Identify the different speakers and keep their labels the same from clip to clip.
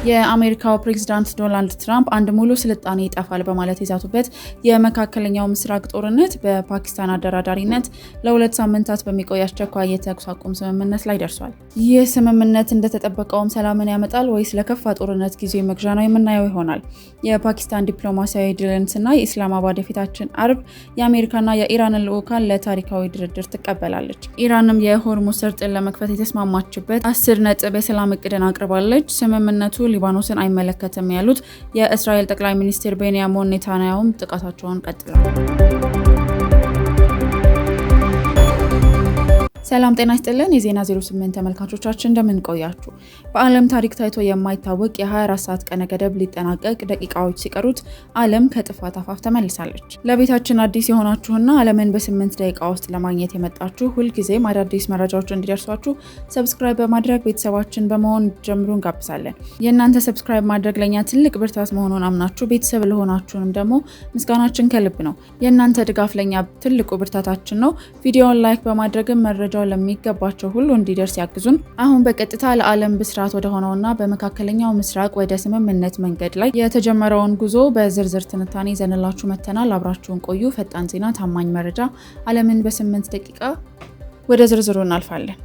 Speaker 1: የአሜሪካው ፕሬዝዳንት ዶናልድ ትራምፕ አንድ ሙሉ ስልጣኔ ይጠፋል በማለት የዛቱበት የመካከለኛው ምስራቅ ጦርነት በፓኪስታን አደራዳሪነት ለ2 ሳምንታት በሚቆይ አስቸኳይ የተኩስ አቁም ስምምነት ላይ ደርሷል። ይህ ስምምነት እንደተጠበቀውም ሰላምን ያመጣል ወይስ ለከፋ ጦርነት ጊዜ መግዣ ነው የምናየው ይሆናል። የፓኪስታን ዲፕሎማሲያዊ ድልንስና የኢስላማባድ የፊታችን አርብ የአሜሪካና የኢራንን ልዑካን ለታሪካዊ ድርድር ትቀበላለች። ኢራንም የሆርሙዝ ሰርጥን ለመክፈት የተስማማችበት 10 ነጥብ የሰላም እቅድን አቅርባለች። ስምምነቱ ሊባኖስን አይመለከትም ያሉት የእስራኤል ጠቅላይ ሚኒስትር ቤንያሚን ኔታንያሁም ጥቃታቸውን ቀጥለዋል። ሰላም ጤና ይስጥልን የዜና 08 ተመልካቾቻችን እንደምን ቆያችሁ። በዓለም ታሪክ ታይቶ የማይታወቅ የ24 ሰዓት ቀነ ገደብ ሊጠናቀቅ ደቂቃዎች ሲቀሩት ዓለም ከጥፋት አፋፍ ተመልሳለች። ለቤታችን አዲስ የሆናችሁና ዓለምን በ8 ደቂቃ ውስጥ ለማግኘት የመጣችሁ ሁልጊዜም አዳዲስ መረጃዎች እንዲደርሷችሁ ሰብስክራይብ በማድረግ ቤተሰባችን በመሆን ጀምሩ እንጋብዛለን። የእናንተ ሰብስክራይብ ማድረግ ለኛ ትልቅ ብርታት መሆኑን አምናችሁ ቤተሰብ ለሆናችሁንም ደግሞ ምስጋናችን ከልብ ነው። የእናንተ ድጋፍ ለኛ ትልቁ ብርታታችን ነው። ቪዲዮውን ላይክ በማድረግም መረጃ ለሚገባቸው ሁሉ እንዲደርስ ያግዙን። አሁን በቀጥታ ለዓለም ብስራት ወደ ሆነውና በመካከለኛው ምስራቅ ወደ ስምምነት መንገድ ላይ የተጀመረውን ጉዞ በዝርዝር ትንታኔ ይዘንላችሁ መተናል። አብራችሁን ቆዩ። ፈጣን ዜና፣ ታማኝ መረጃ፣ ዓለምን በ8 ደቂቃ። ወደ ዝርዝሩ እናልፋለን።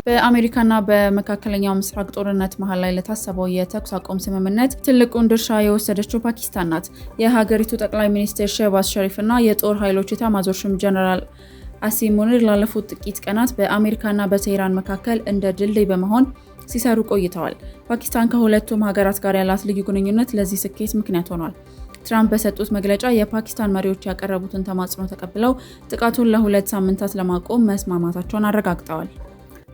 Speaker 1: በአሜሪካና በመካከለኛው ምስራቅ ጦርነት መሃል ላይ ለታሰበው የተኩስ አቁም ስምምነት ትልቁን ድርሻ የወሰደችው ፓኪስታን ናት። የሀገሪቱ ጠቅላይ ሚኒስትር ሼህባዝ ሸሪፍ እና የጦር ኃይሎች ኤታማዦር ሹም ጀነራል አሲም ሙኒር ላለፉት ጥቂት ቀናት በአሜሪካና በቴህራን መካከል እንደ ድልድይ በመሆን ሲሰሩ ቆይተዋል። ፓኪስታን ከሁለቱም ሀገራት ጋር ያላት ልዩ ግንኙነት ለዚህ ስኬት ምክንያት ሆኗል። ትራምፕ በሰጡት መግለጫ የፓኪስታን መሪዎች ያቀረቡትን ተማጽኖ ተቀብለው ጥቃቱን ለ2 ሳምንታት ለማቆም መስማማታቸውን አረጋግጠዋል።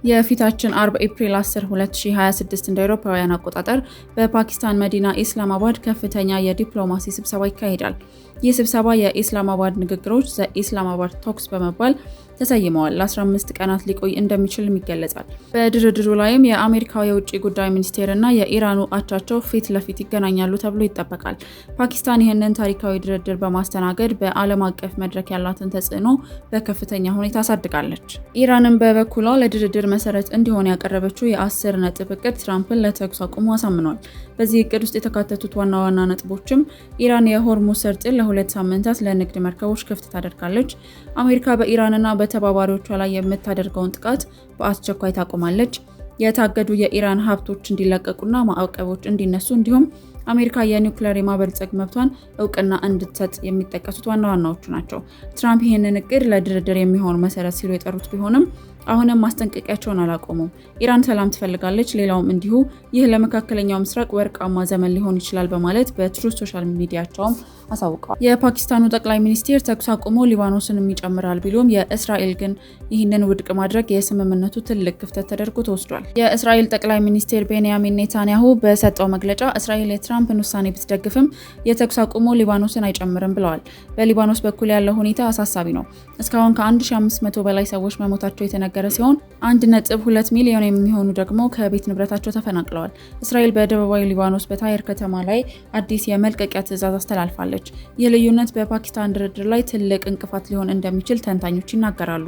Speaker 1: የፊታችን አርብ ኤፕሪል 10 2026 እንደ አውሮፓውያን አቆጣጠር በፓኪስታን መዲና ኢስላማባድ ከፍተኛ የዲፕሎማሲ ስብሰባ ይካሄዳል። ይህ ስብሰባ የኢስላማባድ ንግግሮች ዘኢስላማባድ ቶክስ በመባል ተሰይመዋል። ለ15 ቀናት ሊቆይ እንደሚችልም ይገለጻል። በድርድሩ ላይም የአሜሪካው የውጭ ጉዳይ ሚኒስቴር እና የኢራኑ አቻቸው ፊት ለፊት ይገናኛሉ ተብሎ ይጠበቃል። ፓኪስታን ይህንን ታሪካዊ ድርድር በማስተናገድ በዓለም አቀፍ መድረክ ያላትን ተጽዕኖ በከፍተኛ ሁኔታ አሳድጋለች። ኢራንም በበኩሏ ለድርድር መሰረት እንዲሆን ያቀረበችው የ10 ነጥብ እቅድ ትራምፕን ለተኩስ አቁሙ አሳምኗል። በዚህ እቅድ ውስጥ የተካተቱት ዋና ዋና ነጥቦችም ኢራን የሆርሙዝ ሰርጥን ለ2 ሳምንታት ለንግድ መርከቦች ክፍት ታደርጋለች፣ አሜሪካ በኢራንና በተባባሪዎቿ ላይ የምታደርገውን ጥቃት በአስቸኳይ ታቆማለች፣ የታገዱ የኢራን ሀብቶች እንዲለቀቁና ማዕቀቦች እንዲነሱ እንዲሁም አሜሪካ የኒውክሌር የማበልጸግ መብቷን እውቅና እንድትሰጥ የሚጠቀሱት ዋና ዋናዎቹ ናቸው። ትራምፕ ይህንን እቅድ ለድርድር የሚሆን መሰረት ሲሉ የጠሩት ቢሆንም አሁንም ማስጠንቀቂያቸውን አላቆሙም። ኢራን ሰላም ትፈልጋለች፣ ሌላውም እንዲሁ። ይህ ለመካከለኛው ምስራቅ ወርቃማ ዘመን ሊሆን ይችላል በማለት በትሩዝ ሶሻል ሚዲያቸውም አሳውቀዋል። የፓኪስታኑ ጠቅላይ ሚኒስትር ተኩስ አቁሞ ሊባኖስንም ይጨምራል ቢሉም የእስራኤል ግን ይህንን ውድቅ ማድረግ የስምምነቱ ትልቅ ክፍተት ተደርጎ ተወስዷል። የእስራኤል ጠቅላይ ሚኒስትር ቤንያሚን ኔታንያሁ በሰጠው መግለጫ እስራኤል የትራምፕን ውሳኔ ብትደግፍም የተኩስ አቁሞ ሊባኖስን አይጨምርም ብለዋል። በሊባኖስ በኩል ያለው ሁኔታ አሳሳቢ ነው። እስካሁን ከ1500 በላይ ሰዎች መሞታቸው የተነገረ ሲሆን 1.2 ሚሊዮን የሚሆኑ ደግሞ ከቤት ንብረታቸው ተፈናቅለዋል። እስራኤል በደቡባዊ ሊባኖስ በታይር ከተማ ላይ አዲስ የመልቀቂያ ትዕዛዝ አስተላልፋለች። ይህ ልዩነት በፓኪስታን ድርድር ላይ ትልቅ እንቅፋት ሊሆን እንደሚችል ተንታኞች ይናገራሉ።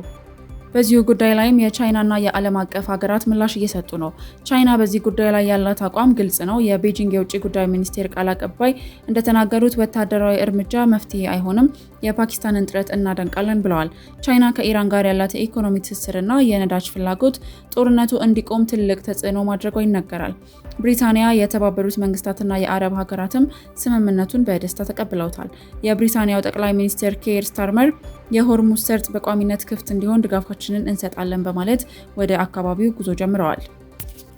Speaker 1: በዚሁ ጉዳይ ላይም የቻይናና የዓለም አቀፍ ሀገራት ምላሽ እየሰጡ ነው። ቻይና በዚህ ጉዳይ ላይ ያላት አቋም ግልጽ ነው። የቤጂንግ የውጭ ጉዳይ ሚኒስቴር ቃል አቀባይ እንደተናገሩት ወታደራዊ እርምጃ መፍትሄ አይሆንም፣ የፓኪስታንን ጥረት እናደንቃለን ብለዋል። ቻይና ከኢራን ጋር ያላት የኢኮኖሚ ትስስርና የነዳጅ ፍላጎት ጦርነቱ እንዲቆም ትልቅ ተጽዕኖ ማድረጓ ይነገራል። ብሪታንያ፣ የተባበሩት መንግስታትና የአረብ ሀገራትም ስምምነቱን በደስታ ተቀብለውታል። የብሪታንያው ጠቅላይ ሚኒስትር ኬር ስታርመር የሆርሙዝ ሰርጥ በቋሚነት ክፍት እንዲሆን ድጋፋችንን እንሰጣለን በማለት ወደ አካባቢው ጉዞ ጀምረዋል።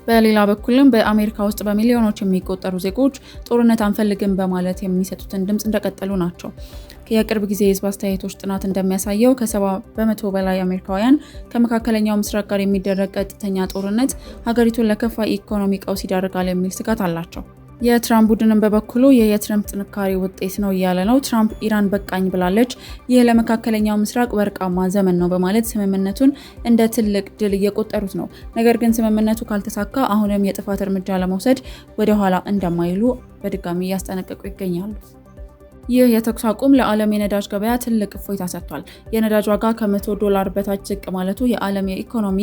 Speaker 1: በሌላ በኩልም በአሜሪካ ውስጥ በሚሊዮኖች የሚቆጠሩ ዜጎች ጦርነት አንፈልግም በማለት የሚሰጡትን ድምጽ እንደቀጠሉ ናቸው። የቅርብ ጊዜ የህዝብ አስተያየቶች ጥናት እንደሚያሳየው ከ70% በላይ አሜሪካውያን ከመካከለኛው ምስራቅ ጋር የሚደረግ ቀጥተኛ ጦርነት ሀገሪቱን ለከፋ ኢኮኖሚ ቀውስ ይዳርጋል የሚል ስጋት አላቸው። የትራምፕ ቡድንን በበኩሉ የትራምፕ ጥንካሬ ውጤት ነው እያለ ነው። ትራምፕ ኢራን በቃኝ ብላለች፣ ይህ ለመካከለኛው ምስራቅ ወርቃማ ዘመን ነው በማለት ስምምነቱን እንደ ትልቅ ድል እየቆጠሩት ነው። ነገር ግን ስምምነቱ ካልተሳካ አሁንም የጥፋት እርምጃ ለመውሰድ ወደ ኋላ እንደማይሉ በድጋሚ እያስጠነቀቁ ይገኛሉ። ይህ የተኩስ አቁም ለዓለም የነዳጅ ገበያ ትልቅ እፎይታ ሰጥቷል። የነዳጅ ዋጋ ከ$100 በታች ዝቅ ማለቱ የዓለም የኢኮኖሚ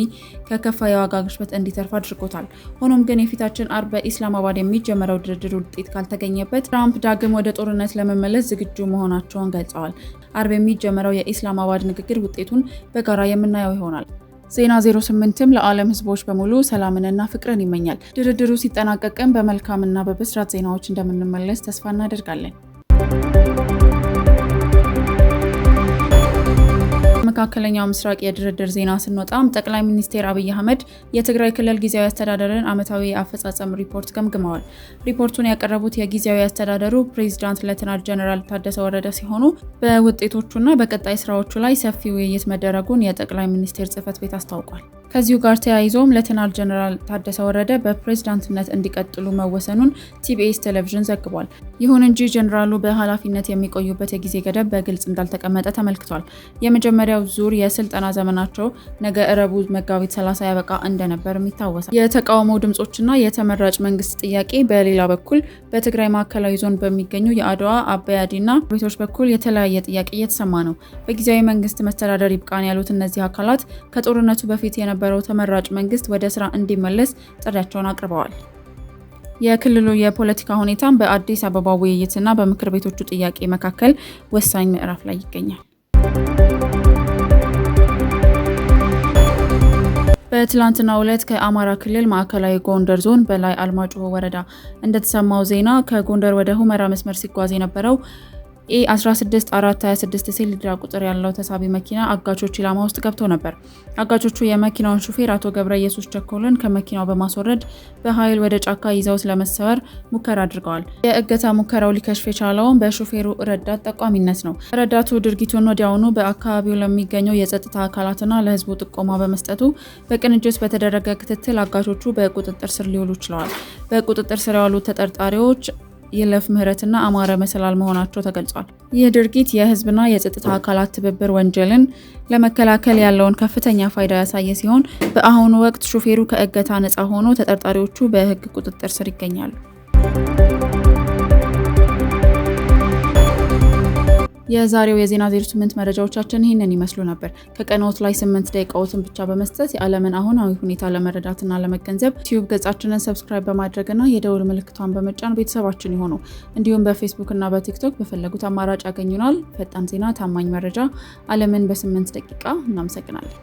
Speaker 1: ከከፋ የዋጋ ግሽበት እንዲተርፍ አድርጎታል። ሆኖም ግን የፊታችን አርብ በኢስላማባድ የሚጀመረው ድርድር ውጤት ካልተገኘበት ትራምፕ ዳግም ወደ ጦርነት ለመመለስ ዝግጁ መሆናቸውን ገልጸዋል። አርብ የሚጀመረው የኢስላማባድ ንግግር ውጤቱን በጋራ የምናየው ይሆናል። ዜና 08ም ለዓለም ሕዝቦች በሙሉ ሰላምንና ፍቅርን ይመኛል። ድርድሩ ሲጠናቀቅም በመልካምና በብስራት ዜናዎች እንደምንመለስ ተስፋ እናደርጋለን። መካከለኛው ምስራቅ የድርድር ዜና ስንወጣም ጠቅላይ ሚኒስትር አብይ አህመድ የትግራይ ክልል ጊዜያዊ አስተዳደርን ዓመታዊ የአፈጻጸም ሪፖርት ገምግመዋል። ሪፖርቱን ያቀረቡት የጊዜያዊ አስተዳደሩ ፕሬዝዳንት ሌተናንት ጀነራል ታደሰ ወረደ ሲሆኑ በውጤቶቹና በቀጣይ ስራዎቹ ላይ ሰፊ ውይይት መደረጉን የጠቅላይ ሚኒስትር ጽህፈት ቤት አስታውቋል። ከዚሁ ጋር ተያይዞም ሌተናንት ጀነራል ታደሰ ወረደ በፕሬዝዳንትነት እንዲቀጥሉ መወሰኑን ቲቢኤስ ቴሌቪዥን ዘግቧል። ይሁን እንጂ ጀነራሉ በኃላፊነት የሚቆዩበት የጊዜ ገደብ በግልጽ እንዳልተቀመጠ ተመልክቷል። የመጀመሪያው ዙር የስልጠና ዘመናቸው ነገ ረቡዕ መጋቢት 30 ያበቃ እንደነበርም ይታወሳል። የተቃውሞ ድምጾችና የተመራጭ መንግስት ጥያቄ በሌላ በኩል በትግራይ ማዕከላዊ ዞን በሚገኙ የአድዋ አባያዲና ቤቶች በኩል የተለያየ ጥያቄ እየተሰማ ነው። በጊዜያዊ መንግስት መስተዳደር ይብቃን ያሉት እነዚህ አካላት ከጦርነቱ በፊት የነበረው ተመራጭ መንግስት ወደ ስራ እንዲመለስ ጥሪያቸውን አቅርበዋል። የክልሉ የፖለቲካ ሁኔታም በአዲስ አበባ ውይይትና በምክር ቤቶቹ ጥያቄ መካከል ወሳኝ ምዕራፍ ላይ ይገኛል። በትላንትናው ዕለት ከአማራ ክልል ማዕከላዊ ጎንደር ዞን በላይ አልማጭሆ ወረዳ እንደተሰማው ዜና ከጎንደር ወደ ሁመራ መስመር ሲጓዝ የነበረው E16426 ሲሊንደር ቁጥር ያለው ተሳቢ መኪና አጋቾች ኢላማ ውስጥ ገብቶ ነበር። አጋቾቹ የመኪናውን ሹፌር አቶ ገብረ ኢየሱስ ቸኮልን ከመኪናው በማስወረድ በኃይል ወደ ጫካ ይዘውት ለመሰወር ሙከራ አድርገዋል። የእገታ ሙከራው ሊከሽፍ የቻለውን በሹፌሩ ረዳት ጠቋሚነት ነው። ረዳቱ ድርጊቱን ወዲያውኑ በአካባቢው ለሚገኘው የጸጥታ አካላትና ለሕዝቡ ጥቆማ በመስጠቱ በቅንጅት በተደረገ ክትትል አጋቾቹ በቁጥጥር ስር ሊውሉ ችለዋል። በቁጥጥር ስር ያሉት ተጠርጣሪዎች የለፍ ምህረትና አማረ መሰላል መሆናቸው ተገልጿል። ይህ ድርጊት የህዝብና የጸጥታ አካላት ትብብር ወንጀልን ለመከላከል ያለውን ከፍተኛ ፋይዳ ያሳየ ሲሆን በአሁኑ ወቅት ሹፌሩ ከእገታ ነፃ ሆኖ ተጠርጣሪዎቹ በህግ ቁጥጥር ስር ይገኛሉ። የዛሬው የዜና 08 መረጃዎቻችን ይህንን ይመስሉ ነበር። ከቀናት ላይ 8 ደቂቃዎችን ብቻ በመስጠት የዓለምን አሁናዊ ሁኔታ ለመረዳትና ለመገንዘብ ዩቲዩብ ገጻችንን ሰብስክራይብ በማድረግና የደውል ምልክቷን በመጫን ቤተሰባችን ይሁኑ። እንዲሁም በፌስቡክ እና በቲክቶክ በፈለጉት አማራጭ ያገኙናል። ፈጣን ዜና፣ ታማኝ መረጃ፣ ዓለምን በ8 ደቂቃ። እናመሰግናለን።